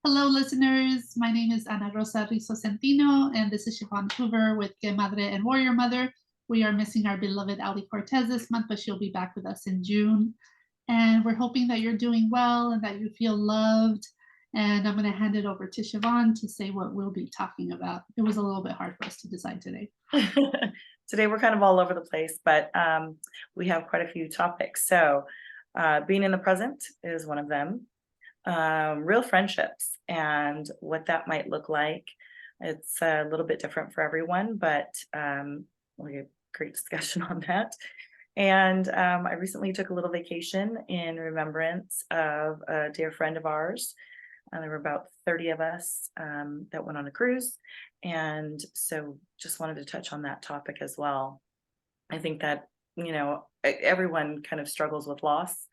Hello, listeners. My name is Ana Rosa Rizo Centino, and this is Siobhan Hoover with Que Madre and Warrior Mother. We are missing our beloved Ali Cortez this month, but she'll be back with us in June. And we're hoping that you're doing well and that you feel loved. And I'm going to hand it over to Siobhan to say what we'll be talking about. It was a little bit hard for us to decide today. Today we're kind of all over the place, but we have quite a few topics. So being in the present is one of them. Real friendships and what that might look like. It's a little bit different for everyone, but we had great discussion on that. And I recently took a little vacation in remembrance of a dear friend of ours. There were about 30 of us that went on a cruise. And so just wanted to touch on that topic as well. I think that, everyone kind of struggles with loss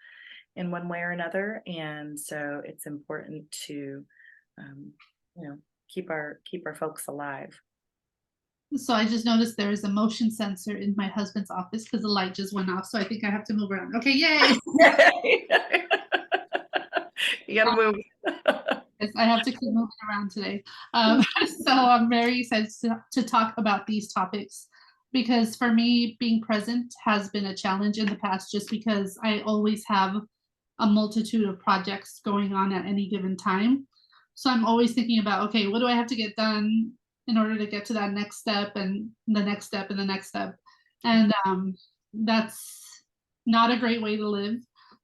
in one way or another. And so it's important to, keep our folks alive. So I just noticed there is a motion sensor in my husband's office because the light just went off. So I think I have to move around. Okay, yay! You gotta move. Yes, I have to keep moving around today. So I'm very excited to talk about these topics because for me, being present has been a challenge in the past just because I always have a multitude of projects going on at any given time. So I'm always thinking about, okay, what do I have to get done in order to get to that next step and the next step and the next step? And that's not a great way to live,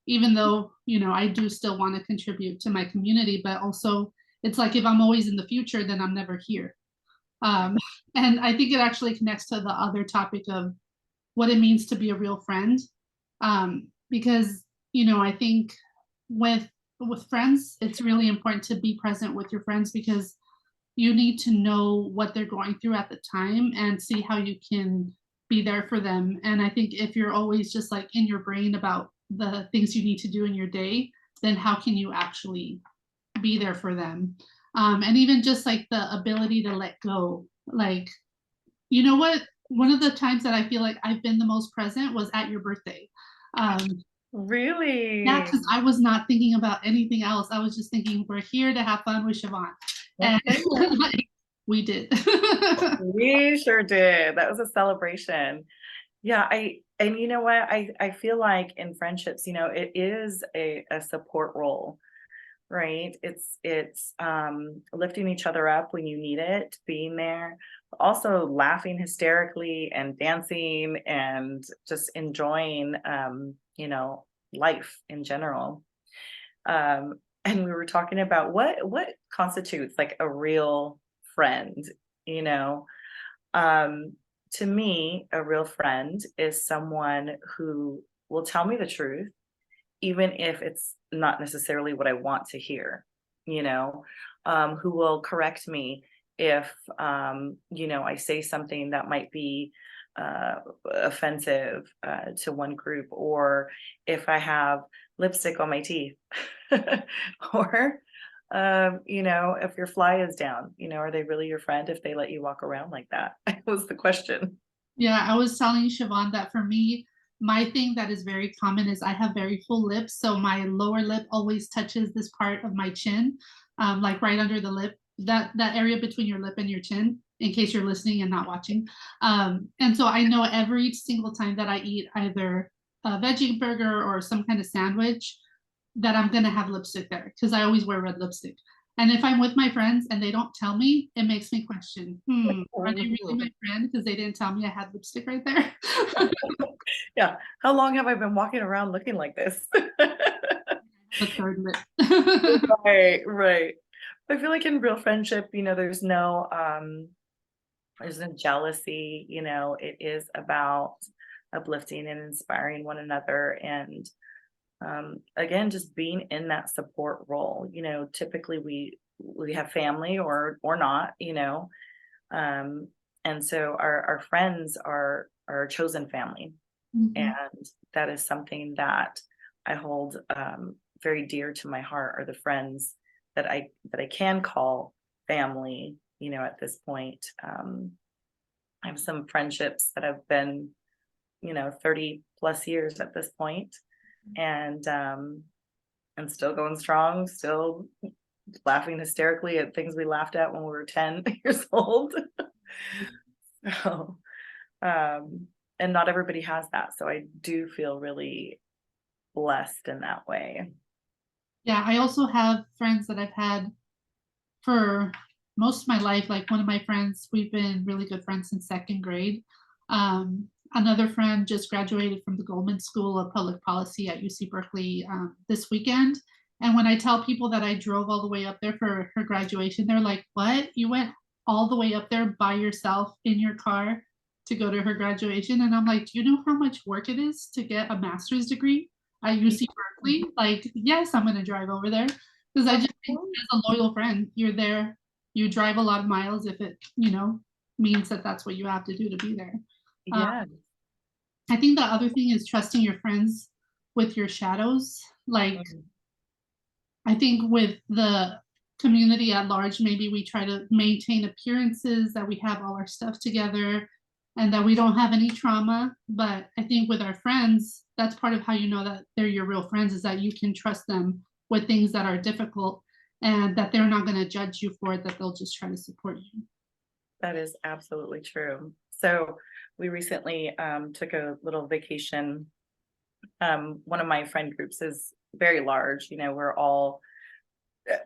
even though, I do still want to contribute to my community, but also it's like if I'm always in the future, then I'm never here. And I think it actually connects to the other topic of what it means to be a real friend. Because, I think with friends, it's really important to be present with your friends because you need to know what they're going through at the time and see how you can be there for them. And I think if you're always just like in your brain about the things you need to do in your day, then how can you actually be there for them? And even just like the ability to let go. Like, you know what? One of the times that I feel like I've been the most present was at your birthday. Really? Yeah, because I was not thinking about anything else. I was just thinking we're here to have fun with Siobhan. And like, we did. We sure did. That was a celebration. Yeah, and you know what? I feel like in friendships, it is a support role, right? It's lifting each other up when you need it, being there, also laughing hysterically and dancing and just enjoying life in general. And we were talking about what constitutes like a real friend, you know. To me, a real friend is someone who will tell me the truth, even if it's not necessarily what I want to hear, who will correct me if, I say something that might be offensive to one group, or if I have lipstick on my teeth, or, if your fly is down, are they really your friend if they let you walk around like that? Was the question. Yeah, I was telling Siobhan that for me, my thing that is very common is I have very full lips. So my lower lip always touches this part of my chin, like right under the lip, that area between your lip and your chin, in case you're listening and not watching. And so I know every single time that I eat either a veggie burger or some kind of sandwich, that I'm gonna have lipstick there because I always wear red lipstick. And if I'm with my friends and they don't tell me, it makes me question, are they really my friend because they didn't tell me I had lipstick right there? Yeah. How long have I been walking around looking like this? The third lip. Right, right. I feel like in real friendship, there's no jealousy, it is about uplifting and inspiring one another. And again, just being in that support role. Typically we have family or not, and so our friends are our chosen family. Mhm. And that is something that I hold very dear to my heart, are the friends that I can call family, at this point. I have some friendships that have been 30 plus years at this point, and still going strong, still laughing hysterically at things we laughed at when we were 10 years old. So, um, and not everybody has that. So I do feel really blessed in that way. Yeah, I also have friends that I've had for most of my life. Like one of my friends, we've been really good friends since second grade. Another friend just graduated from the Goldman School of Public Policy at UC Berkeley this weekend. And when I tell people that I drove all the way up there for her graduation, they're like, "What? You went all the way up there by yourself in your car to go to her graduation?" And I'm like, "Do you know how much work it is to get a master's degree at UC Berkeley? Like, yes, I'm going to drive over there because I Of just think course. as a loyal friend, you're there, you drive a lot of miles if it, means that that's what you have to do to be there." Uh, Yeah. I think the other thing is trusting your friends with your shadows. Like, Mhm. I think with the community at large, maybe we try to maintain appearances that we have all our stuff together and that we don't have any trauma. But I think with our friends, that's part of how you know that they're your real friends, is that you can trust them with things that are difficult and that they're not going to judge you for it, that they'll just try to support you. That is absolutely true. So we recently took a little vacation. One of my friend groups is very large. We're all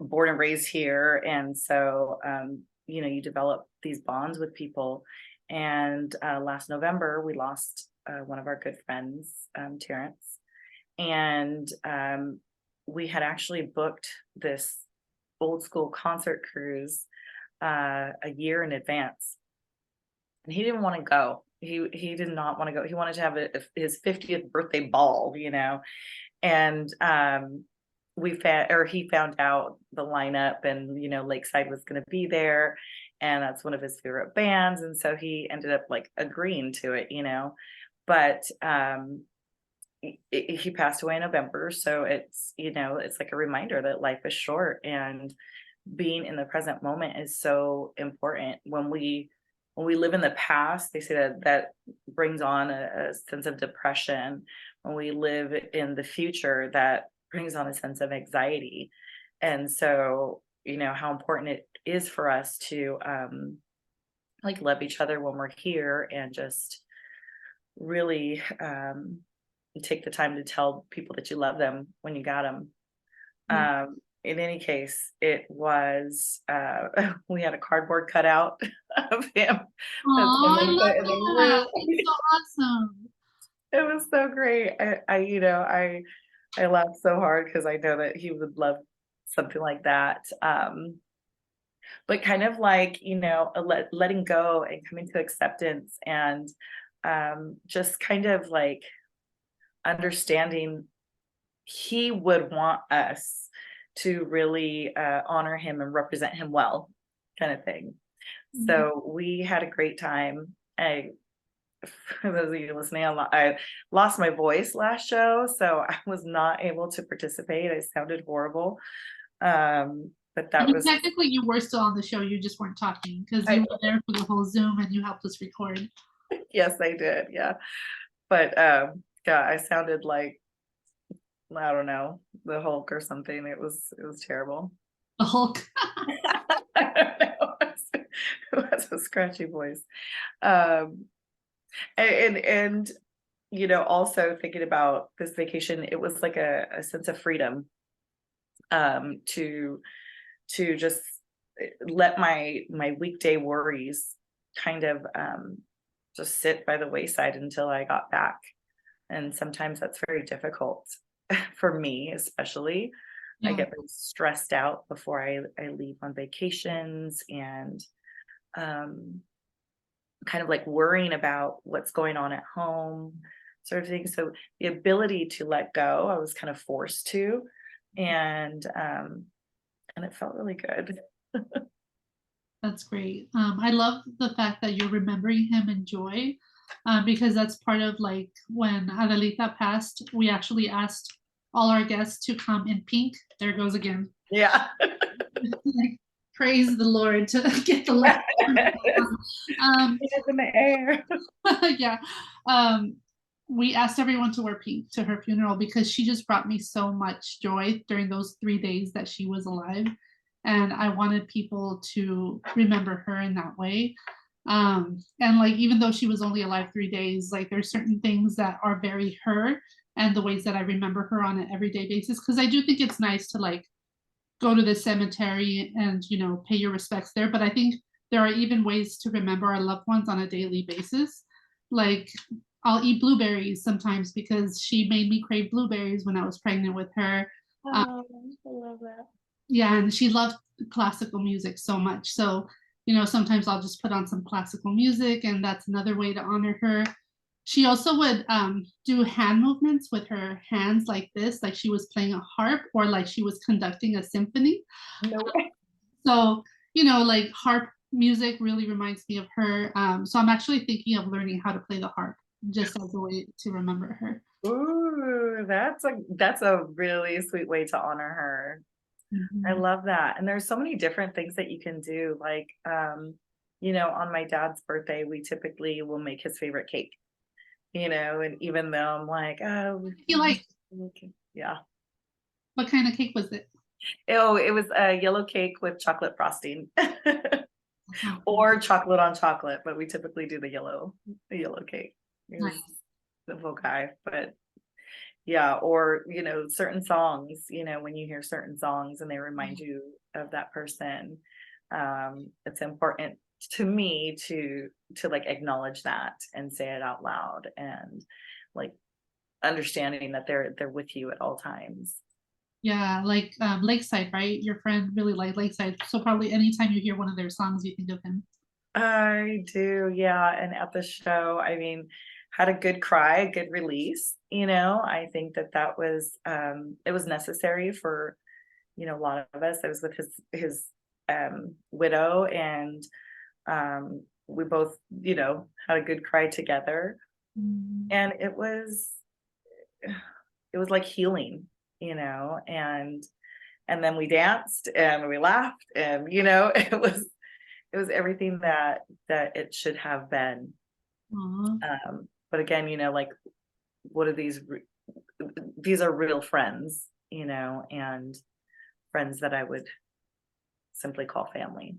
born and raised here. And so, you develop these bonds with people. And last November, we lost one of our good friends, Terrence. And we had actually booked this old school concert cruise a year in advance. And he didn't want to go. He did not want to go. He wanted to have his 50th birthday ball, and he found out the lineup, and Lakeside was going to be there, and that's one of his favorite bands, and so he ended up like agreeing to it, but he passed away in November, so it's like a reminder that life is short, and being in the present moment is so important. When we live in the past, they say that brings on a sense of depression. When we live in the future, that brings on a sense of anxiety. And so, how important it is for us to like love each other when we're here, and just really take the time to tell people that you love them when you got them. Yeah. In any case, it was we had a cardboard cutout of him that Oh, I someone love put in the that. room. It's so awesome. It was so great. I laughed so hard because I know that he would love something like that. But kind of like, letting go and coming to acceptance, and just kind of like understanding he would want us to really honor him and represent him well, kind of thing. Mhm. So we had a great time. For those of you listening, I lost my voice last show, so I was not able to participate. I sounded horrible. But I that mean, was, technically, you were still on the show. You just weren't talking because I, you were there for the whole Zoom and you helped us record. yes, I did. Yeah. But yeah, I sounded like, I don't know, the Hulk or something. It was terrible. The Hulk. I don't know. It was a scratchy voice. Um, and also thinking about this vacation, it was like a sense of freedom, to just let my weekday worries kind of just sit by the wayside until I got back. And sometimes that's very difficult for me, especially. I Yeah. get very stressed out before I leave on vacations, and um, kind of like worrying about what's going on at home, sort of thing. So the ability to let go, I was kind of forced to, and it felt really good. That's great. I love the fact that you're remembering him in joy, because that's part of like when Adelita passed, we actually asked all our guests to come in pink. There goes again. Yeah. Like, praise the Lord to get the left. Um, It is in the air. yeah. Um, we asked everyone to wear pink to her funeral because she just brought me so much joy during those 3 days that she was alive. and I wanted people to remember her in that way. And like, even though she was only alive 3 days, like there's certain things that are very her and the ways that I remember her on an everyday basis. Cause I do think it's nice to like go to the cemetery and, you know, pay your respects there. But I think there are even ways to remember our loved ones on a daily basis. Like I'll eat blueberries sometimes because she made me crave blueberries when I was pregnant with her. Um, Oh, I love that. yeah, and she loved classical music so much. So, you know, sometimes I'll just put on some classical music, and that's another way to honor her. She also would do hand movements with her hands like this, like she was playing a harp or like she was conducting a symphony. No way. So, you know, like harp music really reminds me of her. So I'm actually thinking of learning how to play the harp just as a way to remember her. Ooh, that's a really sweet way to honor her. I Mhm. love that. And there's so many different things that you can do. Like, on my dad's birthday, we typically will make his favorite cake, and even though I'm like, oh, You like, yeah. what kind of cake was it? Oh, it was a yellow cake with chocolate frosting Oh, or chocolate on chocolate, but we typically do the yellow cake. He was nice. a simple guy, but yeah, or certain songs, when you hear certain songs and they remind you of that person, it's important to me to like acknowledge that and say it out loud, and like understanding that they're with you at all times. Yeah, like Lakeside, right? Your friend really liked Lakeside. So probably anytime you hear one of their songs, you think of him. I do, yeah. And at the show, I mean, had a good cry, a good release. I think that was it was necessary for a lot of us. I was with his widow, and we both had a good cry together, Mm. and it was like healing, and then we danced and we laughed, and it was everything that it should have been. Aw. But again, like, what are these are real friends, and friends that I would simply call family.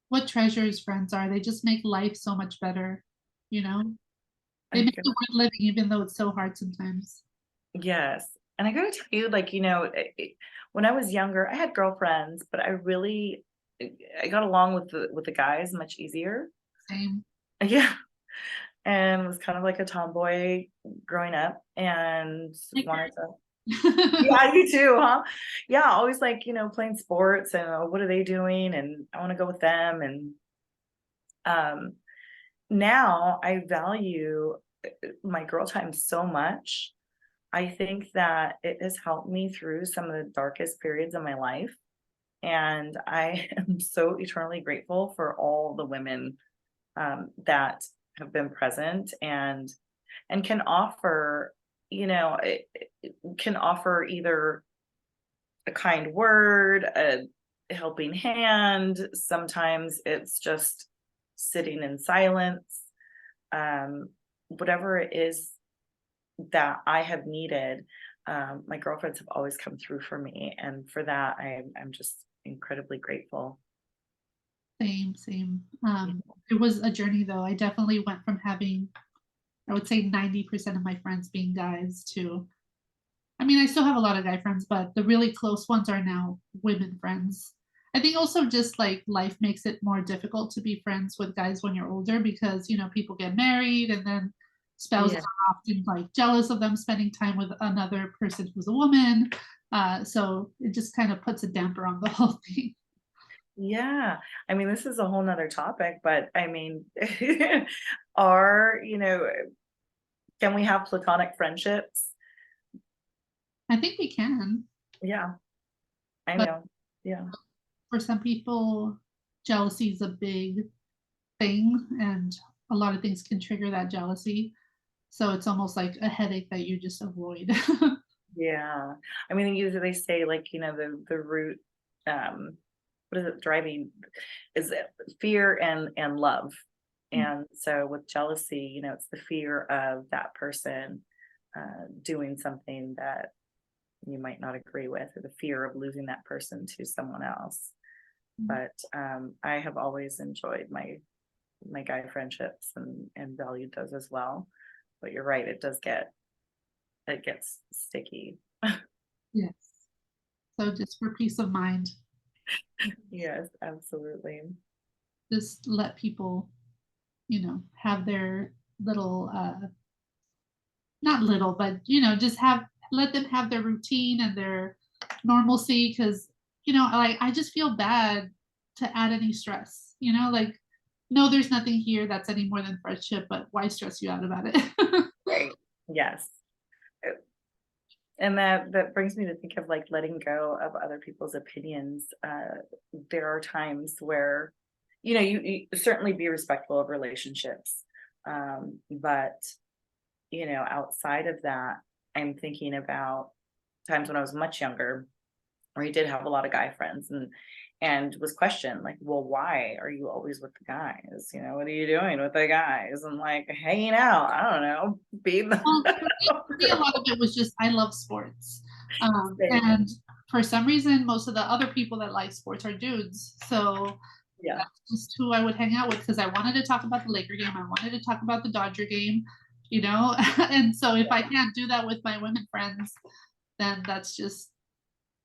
What treasures friends are. They just make life so much better, you know? I They make think, it worth living even though it's so hard sometimes. yes. And I gotta tell you, like, when I was younger, I had girlfriends, but I got along with the guys much easier. Same. Yeah. And was kind of like a tomboy growing up, and Like wanted to. her. Yeah, you too, huh? Yeah, always like, playing sports, and what are they doing? And I want to go with them. And um now I value my girl time so much. I think that it has helped me through some of the darkest periods of my life. And I am so eternally grateful for all the women that have been present, and can offer, can offer either a kind word, a helping hand. Sometimes it's just sitting in silence. Um, Whatever it is that I have needed, my girlfriends have always come through for me, and for that, I'm just incredibly grateful. Same, same. Yeah. It was a journey though. I definitely went from having, I would say 90% of my friends being guys to, I mean, I still have a lot of guy friends, but the really close ones are now women friends. I think also just like life makes it more difficult to be friends with guys when you're older because, you know, people get married and then spouses Yeah. are often like jealous of them spending time with another person who's a woman. So it just kind of puts a damper on the whole thing. Yeah. I mean, this is a whole nother topic, but I mean, are, can we have platonic friendships? I think we can, Yeah, I but know. Yeah. for some people, jealousy is a big thing and a lot of things can trigger that jealousy. So it's almost like a headache that you just avoid. Yeah. I mean, usually they say, like, the root, um, what is it, driving is it fear and love. And so with jealousy, it's the fear of that person doing something that you might not agree with, or the fear of losing that person to someone else. but I have always enjoyed my guy friendships and valued those as well. But you're right, it gets sticky. Yes. So just for peace of mind, Yes, absolutely. just let people, have their little, not little, but, just let them have their routine and their normalcy. Cause, like, I just feel bad to add any stress, like, no, there's nothing here that's any more than friendship, but why stress you out about it? Right. Yes. Uh, And that brings me to think of like letting go of other people's opinions. There are times where, you certainly be respectful of relationships. But, outside of that, I'm thinking about times when I was much younger where he did have a lot of guy friends and was questioned like, well, why are you always with the guys? What are you doing with the guys? And like hanging out, I don't know, being Well, the for me, a lot of it was just I love sports. same. And for some reason, most of the other people that like sports are dudes. So Yeah. that's just who I would hang out with because I wanted to talk about the Laker game. I wanted to talk about the Dodger game, and so if I can't do that with my women friends, then that's just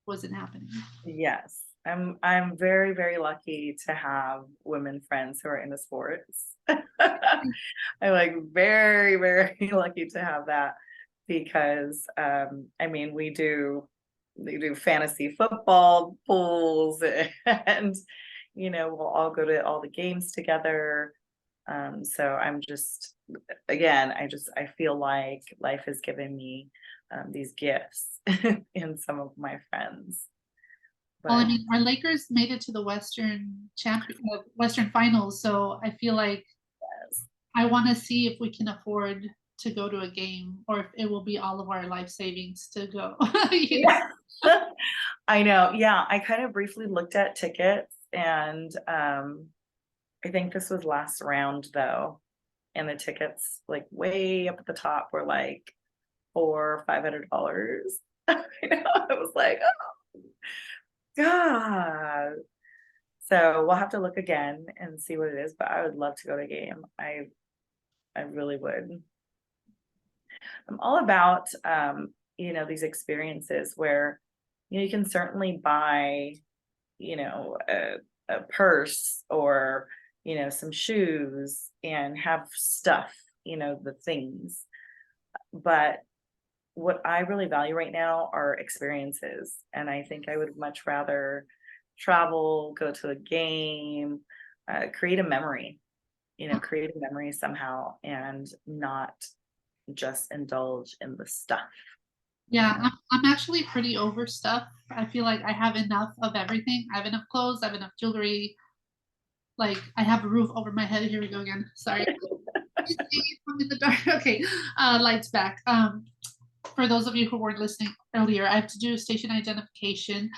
wasn't happening. Yes. I'm very, very lucky to have women friends who are into sports. I'm like very, very lucky to have that because I mean we do fantasy football pools and we'll all go to all the games together. So I'm just again, I feel like life has given me these gifts in some of my friends. Well, I But mean, our Lakers made it to the Western Finals, so I feel like yes. I want to see if we can afford to go to a game or if it will be all of our life savings to go. Yeah. I know. Yeah, I kind of briefly looked at tickets and I think this was last round though, and the tickets like way up at the top were like $400-500. I was like, oh God. So we'll have to look again and see what it is, but I would love to go to a game. I really would. I'm all about these experiences where you can certainly buy, a purse or, some shoes and have stuff, the things. But what I really value right now are experiences. And I think I would much rather travel, go to a game, create a memory, create a memory somehow and not just indulge in the stuff. Yeah, I'm actually pretty over stuff. I feel like I have enough of everything. I have enough clothes, I have enough jewelry, like I have a roof over my head. Here we go again. Sorry. I'm in the dark. Okay. Lights back. For those of you who weren't listening earlier, I have to do station identification.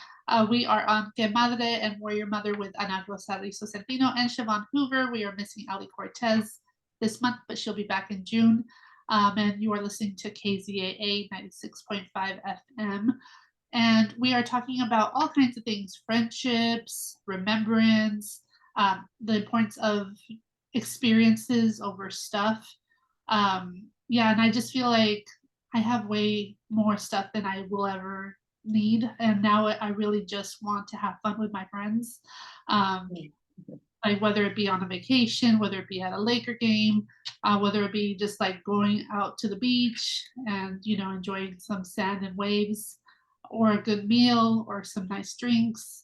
We are on Que Madre and Warrior Mother with Ana Rosa Rizzo Centino and Siobhan Hoover. We are missing Ali Cortez this month, but she'll be back in June. And you are listening to KZAA 96.5 FM. And we are talking about all kinds of things, friendships, remembrance, the importance of experiences over stuff. Yeah, and I just feel like I have way more stuff than I will ever need. And now I really just want to have fun with my friends. Um, like whether it be on a vacation, whether it be at a Laker game, whether it be just like going out to the beach and enjoying some sand and waves, or a good meal or some nice drinks.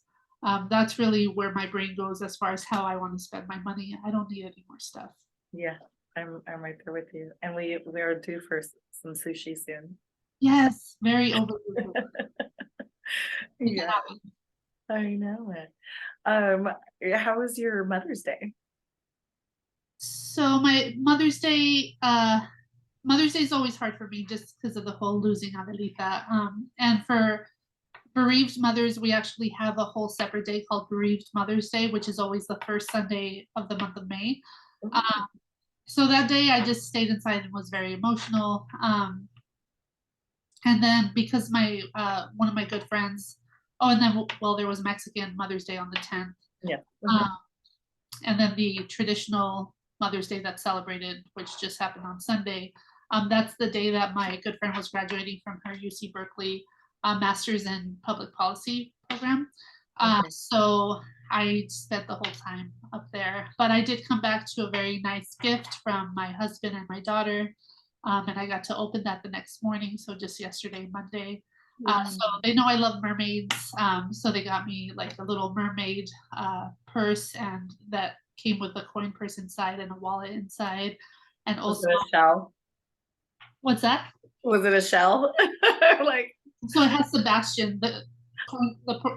That's really where my brain goes as far as how I want to spend my money. I don't need any more stuff. Yeah, I'm right there with you. And we are due for some sushi soon. Yes, very over. Yeah, I know it. How was your Mother's Day? So my Mother's Day is always hard for me just because of the whole losing Adelita. And for bereaved mothers, we actually have a whole separate day called Bereaved Mother's Day, which is always the first Sunday of the month of May. Um, so that day I just stayed inside and was very emotional. And then because my one of my good friends, oh, and then well, there was Mexican Mother's Day on the 10th. Yeah. Um, and then the traditional Mother's Day that's celebrated, which just happened on Sunday. That's the day that my good friend was graduating from her UC Berkeley Master's in Public Policy program. Okay. So I spent the whole time up there, but I did come back to a very nice gift from my husband and my daughter. And I got to open that the next morning. So just yesterday, Monday. So they know I love mermaids. So they got me like a little mermaid purse, and that came with a coin purse inside and a wallet inside. And Was also, it a shell? what's that? Was it a shell? Like, So it has Sebastian. The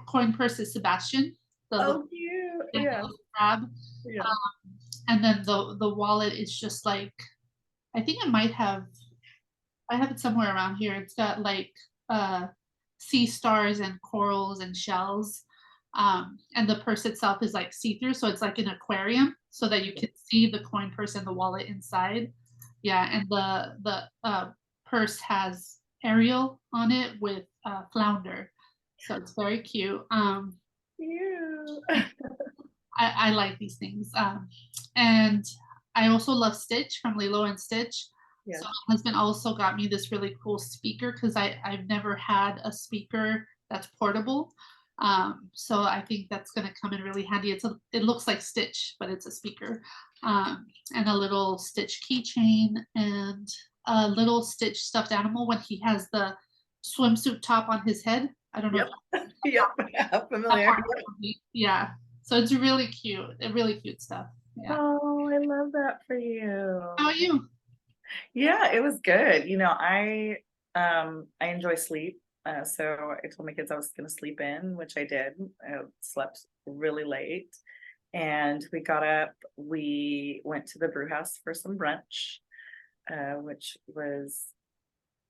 coin purse is Sebastian, the little, oh, cute. yeah, the Yeah. little crab. Yeah. And then the wallet is just like, I think I have it somewhere around here. It's got like sea stars and corals and shells. And the purse itself is like see-through, so it's like an aquarium, so that you can see the coin purse and the wallet inside. Yeah, and the purse has Ariel on it with flounder, so it's very cute. Cute. I like these things. And I also love Stitch from Lilo and Stitch. Yeah. So my husband also got me this really cool speaker because I've never had a speaker that's portable. So I think that's going to come in really handy. It looks like Stitch, but it's a speaker. And a little Stitch keychain and a little Stitch stuffed animal when he has the swimsuit top on his head. I don't know. Yep. Yep. That Familiar. part yeah. So it's really cute. Really cute stuff. Yeah. Oh, I love that for you. How about you? Yeah, it was good. I enjoy sleep. So I told my kids I was gonna sleep in, which I did. I slept really late. And we got up, we went to the brew house for some brunch, which was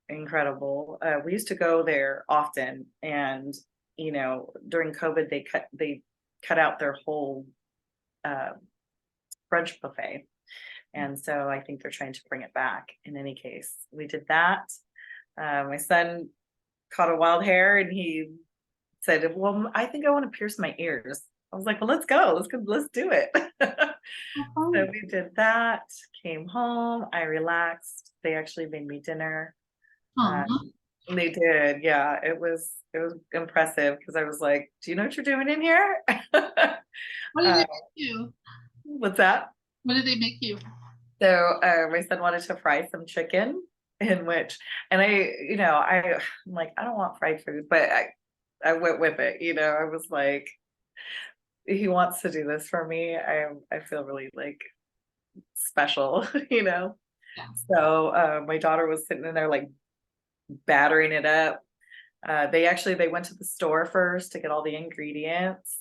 incredible. We used to go there often, and during COVID they cut out their whole uh, brunch buffet, and so I think they're trying to bring it back. In any case, we did that. My son caught a wild hair, and he said, "Well, I think I want to pierce my ears." I was like, "Well, let's go. Let's do it." So we did that. Came home. I relaxed. They actually made me dinner. Aw, Um, they did, yeah. It was impressive because I was like, "Do you know what you're doing in here?" what did uh, they make you? what's that? What did they make you? So my son wanted to fry some chicken, in which, and I'm like, I don't want fried food, but I went with it. I was like, he wants to do this for me. I feel really like special, you know. Yeah. So my daughter was sitting in there like battering it up. They went to the store first to get all the ingredients.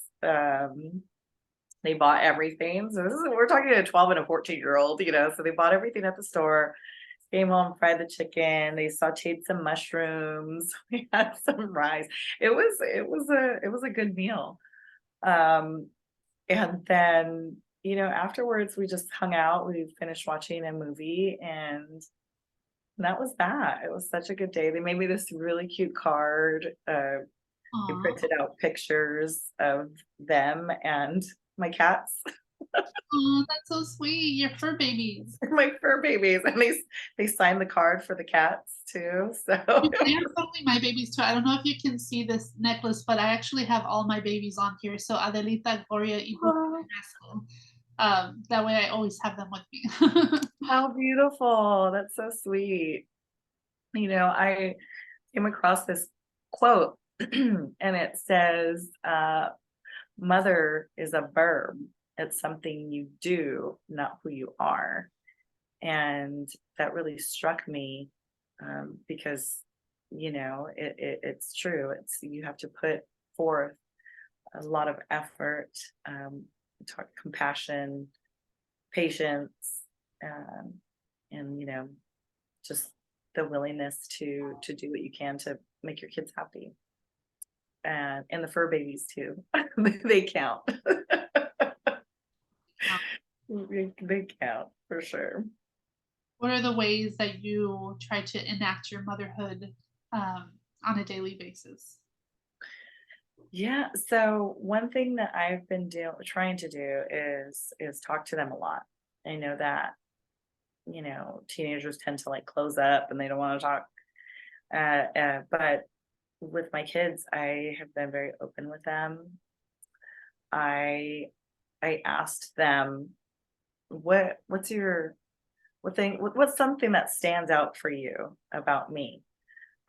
They bought everything. So we're talking a 12 and a 14-year-old, so they bought everything at the store, came home, fried the chicken, they sauteed some mushrooms, we had some rice. It was a good meal. Um, and then, afterwards we just hung out, we finished watching a movie, and that was that. It was such a good day. They made me this really cute card. They Aw, printed out pictures of them and my cats, aw, that's so sweet. Your fur babies. my fur babies, and they signed the card for the cats too. So They are totally my babies too. I don't know if you can see this necklace, but I actually have all my babies on here. So Adelita, Gloria, y Julio, oh, and Haskell. That way I always have them with me. how beautiful. That's so sweet. I came across this quote and it says, mother is a verb. It's something you do, not who you are. And that really struck me, because it's true. You have to put forth a lot of effort, talk compassion, patience, um, and just the willingness to do what you can to make your kids happy, and the fur babies too. They count. They count for sure. What are the ways that you try to enact your motherhood on a daily basis? Yeah, so one thing that I've been trying to do is talk to them a lot. I know that, teenagers tend to like close up and they don't want to talk. But with my kids, I have been very open with them. I I asked them, what's your what's something that stands out for you about me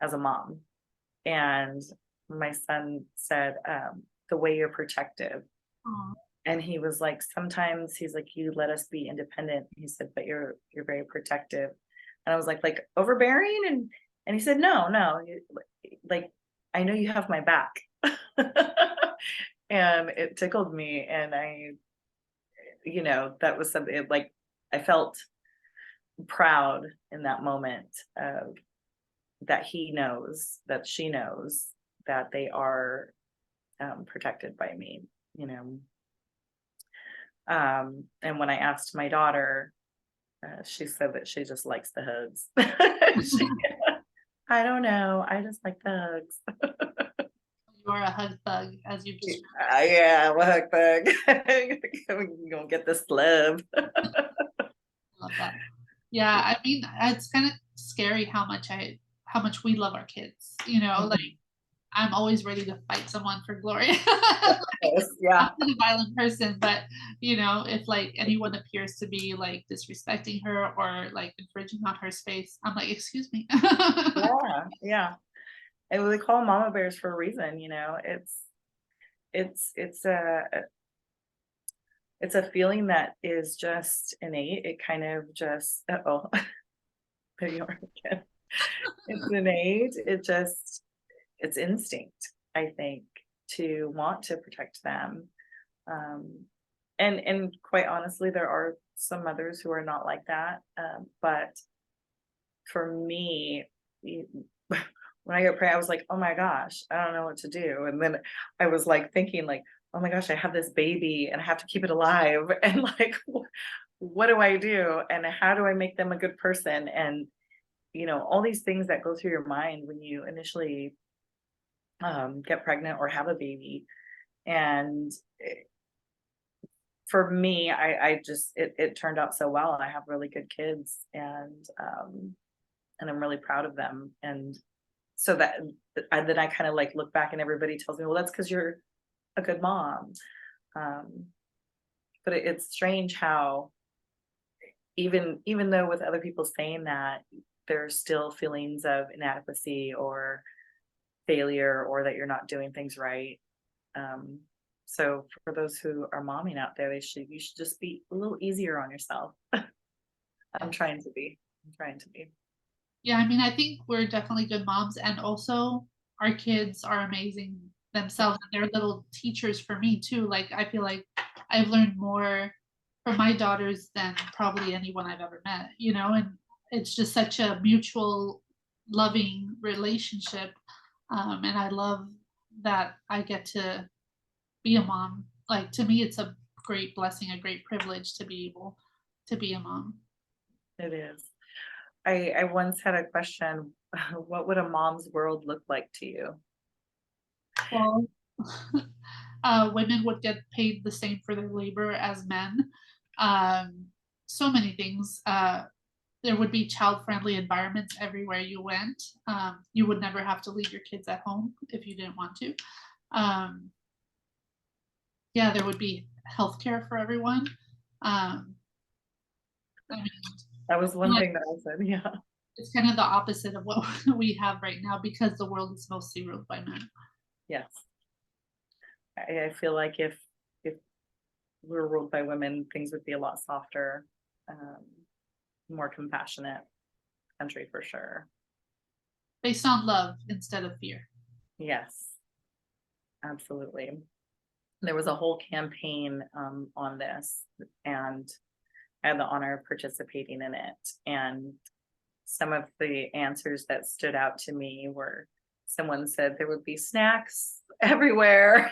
as a mom? And my son said, the way you're protective. Aw. And he was like, sometimes he's like, you let us be independent. He said, but you're very protective. And I was like overbearing, and he said, no, no, like I know you have my back. And it tickled me, and that was something like I felt proud in that moment of that he knows, that she knows that they are protected by me, you know. And when I asked my daughter, she said that she just likes the hugs. She, I don't know. I just like the hugs. You are a hug thug, as you've described. Yeah, I'm a hug bug. You gonna get this love. Love that. Yeah, I mean, it's kind of scary how much we love our kids. Like Mhm. I'm always ready to fight someone for glory. Yes, I'm yeah, not a violent person, but if like anyone appears to be like disrespecting her or like infringing on her space, I'm like, excuse me. yeah, yeah. And we call mama bears for a reason. It's it's a feeling that is just innate. It kind of just oh, there you are again. It's innate. It's instinct, I think, to want to protect them. Um, and quite honestly, there are some mothers who are not like that. But for me, y- when I got pregnant, I was like, oh my gosh, I don't know what to do. And then I was like thinking, like, oh my gosh, I have this baby and I have to keep it alive. And like, what do I do? And how do I make them a good person? And all these things that go through your mind when you initially get pregnant or have a baby. And for me, I just it turned out so well. I have really good kids, and I'm really proud of them. And so then I kind of like look back, and everybody tells me, well, that's because you're a good mom. Um, but it's strange how even though with other people saying that, there's still feelings of inadequacy or failure, or that you're not doing things right. Um, so for those who are momming out there, you should just be a little easier on yourself. I'm trying to be. I'm trying to be. Yeah, I mean, I think we're definitely good moms, and also our kids are amazing themselves. They're little teachers for me too. Like I feel like I've learned more from my daughters than probably anyone I've ever met, and it's just such a mutual loving relationship. And I love that I get to be a mom. Like to me, it's a great blessing, a great privilege to be able to be a mom. It is. I once had a question. What would a mom's world look like to you? Well, women would get paid the same for their labor as men. Um, so many things. There would be child-friendly environments everywhere you went. You would never have to leave your kids at home if you didn't want to. Um, yeah, there would be healthcare for everyone. Um, I mean, That was one like, thing that I said. Yeah. it's kind of the opposite of what we have right now because the world is mostly ruled by men. Yes. I feel like if we were ruled by women, things would be a lot softer, um, more compassionate country for sure. Based on love instead of fear. Yes, absolutely. There was a whole campaign on this, and I had the honor of participating in it. And some of the answers that stood out to me were, someone said there would be snacks everywhere.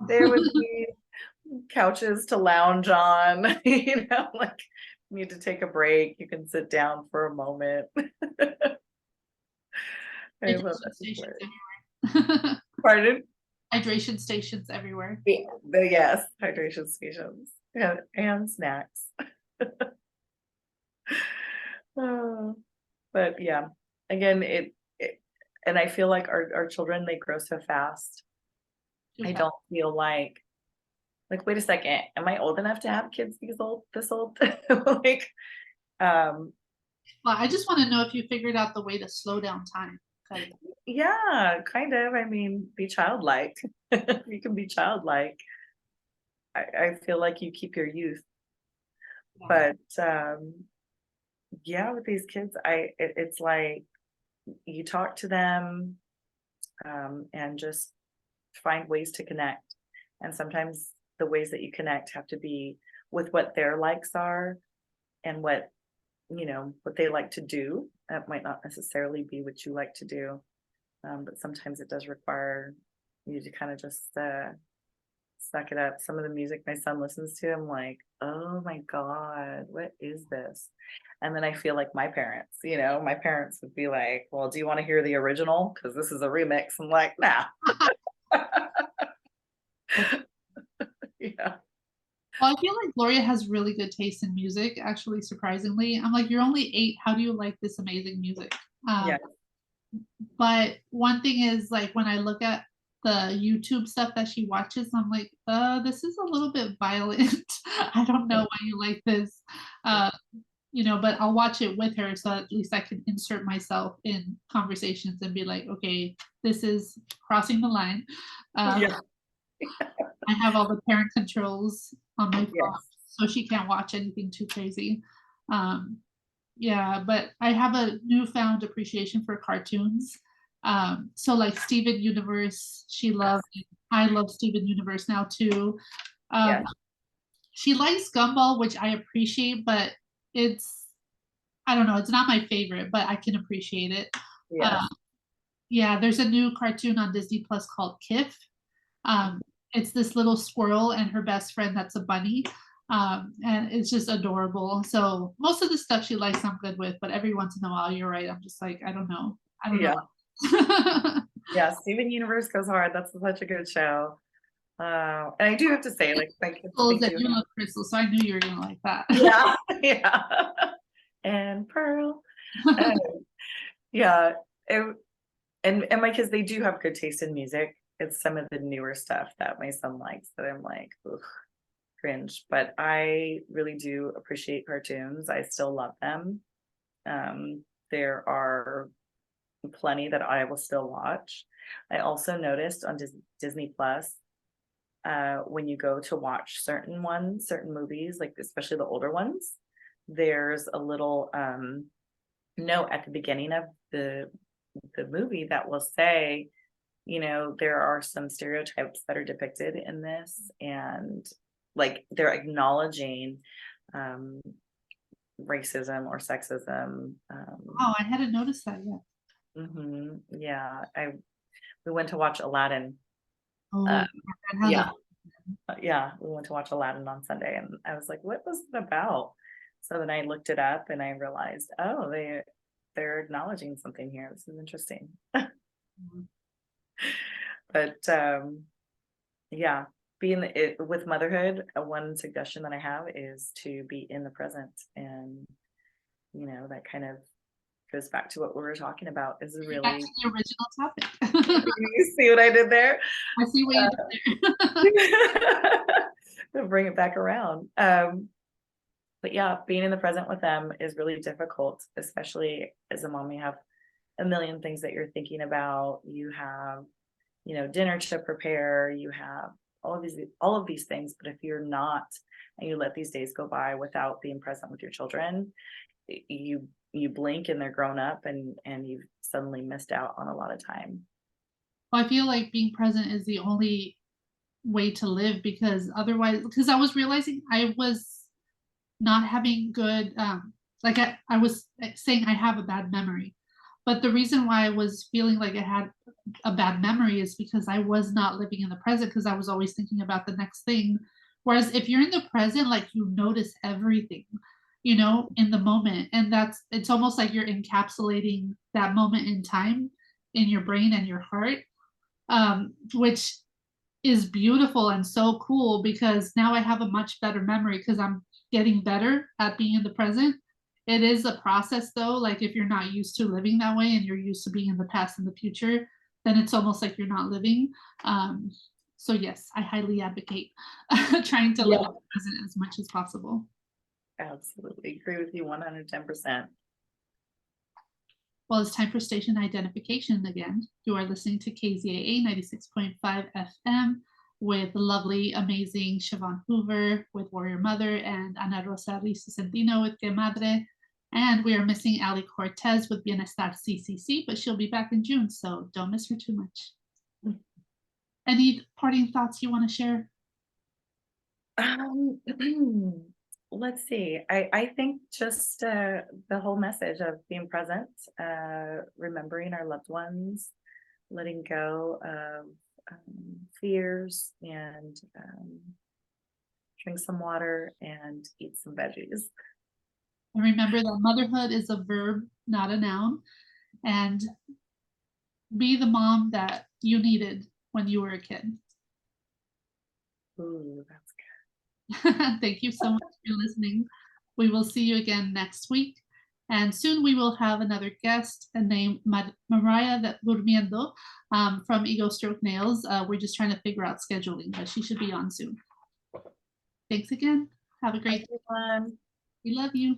There would be couches to lounge on, like need to take a break, you can sit down for a moment. I love Education that stations word. everywhere. Pardon? Hydration stations everywhere. Yeah, yes, hydration stations and snacks. Oh, but yeah, again, and I feel like our children, they grow so fast. Too I fast. don't feel like, wait a second, am I old enough to have kids this old? Like, um, Well, I just want to know if you figured out the way to slow down time. 'Cause, yeah, kind of. I mean, be childlike. You can be childlike. I feel like you keep your youth, yeah. but yeah, with these kids, it's like you talk to them, and just find ways to connect. And sometimes the ways that you connect have to be with what their likes are and what they like to do. That might not necessarily be what you like to do, but sometimes it does require you to kind of just suck it up. Some of the music my son listens to, I'm like, oh my God, what is this? And then I feel like my parents would be like, well, do you want to hear the original? Because this is a remix. I'm like, nah. Yeah. Well, I feel like Gloria has really good taste in music, actually, surprisingly. I'm like, you're only 8. How do you like this amazing music? Yeah. But one thing is, like, when I look at the YouTube stuff that she watches, I'm like, this is a little bit violent. I don't know why you like this. Uh, but I'll watch it with her so at least I can insert myself in conversations and be like, okay, this is crossing the line. Yeah. I have all the parent controls on my phone, Yes. so she can't watch anything too crazy. Um, yeah, but I have a newfound appreciation for cartoons. So like Steven Universe, she Yes. loves. I love Steven Universe now too. Um, Yes. she likes Gumball, which I appreciate, but it's I don't know, it's not my favorite, but I can appreciate it. Yes. Uh, yeah, there's a new cartoon on Disney Plus called Kif. Um, it's this little squirrel and her best friend that's a bunny. And it's just adorable. So most of the stuff she likes I'm good with, but every once in a while, you're right. I'm just like, I don't know. I don't Yeah. know. Yeah. Steven Universe goes hard. That's such a good show. And I do have to say, like, my kids, they Crystals, and do you have, love crystals, so I knew you were gonna like that. yeah, yeah. And Pearl. Um, yeah. it- and my kids, they do have good taste in music. It's some of the newer stuff that my son likes that I'm like, ugh, cringe. But I really do appreciate cartoons. I still love them. There are plenty that I will still watch. I also noticed on Disney Plus, when you go to watch certain movies, like especially the older ones, there's a little note at the beginning of the movie that will say, there are some stereotypes that are depicted in this, and like they're acknowledging um, racism or sexism. Oh, I hadn't noticed that yet. Yeah, I we went to watch Aladdin. Oh, Uh, that has a yeah, yeah, we went to watch Aladdin on Sunday, and I was like, "What was it about?" So then I looked it up, and I realized, oh, they're acknowledging something here. This is interesting. But yeah, being it with motherhood, one suggestion that I have is to be in the present, and that kind of goes back to what we were talking about. Is back really to the original topic. you see what I did there? I see what you did there. To bring it back around. But yeah, being in the present with them is really difficult, especially as a mom. You have a million things that you're thinking about. You have, dinner to prepare. You have all of these things. But if you're not, and you let these days go by without being present with your children, you blink and they're grown up, and you've suddenly missed out on a lot of time. Well, I feel like being present is the only way to live because otherwise, because I was realizing I was not having good, like I was saying I have a bad memory. But the reason why I was feeling like I had a bad memory is because I was not living in the present because I was always thinking about the next thing. Whereas if you're in the present, like you notice everything, in the moment. And it's almost like you're encapsulating that moment in time in your brain and your heart. which is beautiful and so cool because now I have a much better memory because I'm getting better at being in the present. It is a process though, like if you're not used to living that way and you're used to being in the past and the future, then it's almost like you're not living. Um, so yes, I highly advocate trying to live in Yeah, the present as much as possible. absolutely. Agree with you 110%. Well, it's time for station identification again. You are listening to KZAA 96.5 FM with the lovely, amazing Siobhan Hoover with Warrior Mother and Ana Rosa Riz Centino with Que Madre. And we are missing Ali Cortez with Bienestar CCC, but she'll be back in June, so don't miss her too much. Any parting thoughts you want to share? Um, let's see. I think just the whole message of being present, remembering our loved ones, letting go of fears, and drink some water and eat some veggies. And remember that motherhood is a verb, not a noun. And be the mom that you needed when you were a kid. Ooh, that's Thank you so much for listening. We will see you again next week. And soon we will have another guest named Mariah Durmiendo from Ego Stroke Nails. We're just trying to figure out scheduling, but she should be on soon. Thanks again. Have a great good. day. We love you.